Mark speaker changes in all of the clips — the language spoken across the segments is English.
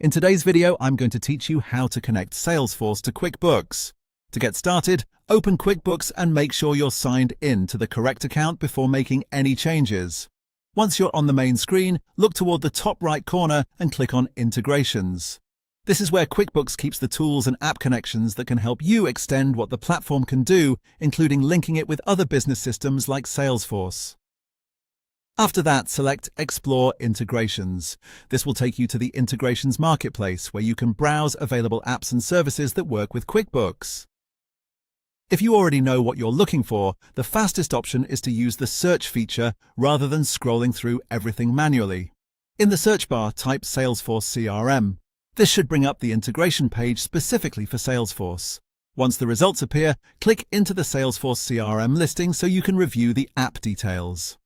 Speaker 1: In today's video, I'm going to teach you how to connect Salesforce to QuickBooks. To get started, open QuickBooks and make sure you're signed in to the correct account before making any changes. Once you're on the main screen, look toward the top right corner and click on Integrations. This is where QuickBooks keeps the tools and app connections that can help you extend what the platform can do, including linking it with other business systems like Salesforce. After that, select Explore Integrations. This will take you to the Integrations Marketplace, where you can browse available apps and services that work with QuickBooks. If you already know what you're looking for, the fastest option is to use the search feature rather than scrolling through everything manually. In the search bar, type Salesforce CRM. This should bring up the integration page specifically for Salesforce. Once the results appear, click into the Salesforce CRM listing so you can review the app details.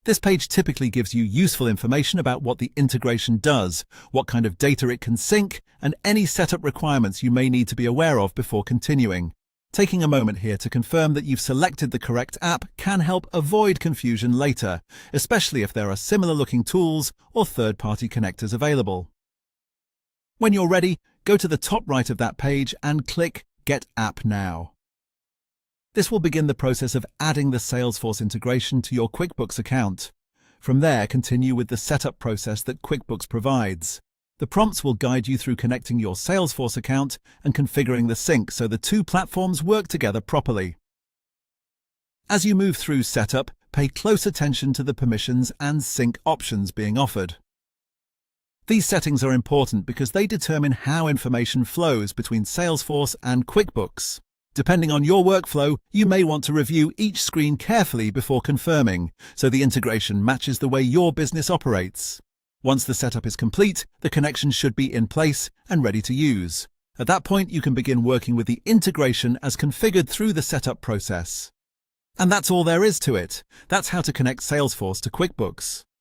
Speaker 1: This page typically gives you useful information about what the integration does, what kind of data it can sync, and any setup requirements you may need to be aware of before continuing. Taking a moment here to confirm that you've selected the correct app can help avoid confusion later, especially if there are similar-looking tools or third-party connectors available. When you're ready, go to the top right of that page and click Get App Now. This will begin the process of adding the Salesforce integration to your QuickBooks account. From there, continue with the setup process that QuickBooks provides. The prompts will guide you through connecting your Salesforce account and configuring the sync so the two platforms work together properly. As you move through setup, pay close attention to the permissions and sync options being offered. These settings are important because they determine how information flows between Salesforce and QuickBooks. Depending on your workflow, you may want to review each screen carefully before confirming, so the integration matches the way your business operates. Once the setup is complete, the connection should be in place and ready to use. At that point, you can begin working with the integration as configured through the setup process. And that's all there is to it. That's how to connect Salesforce to QuickBooks.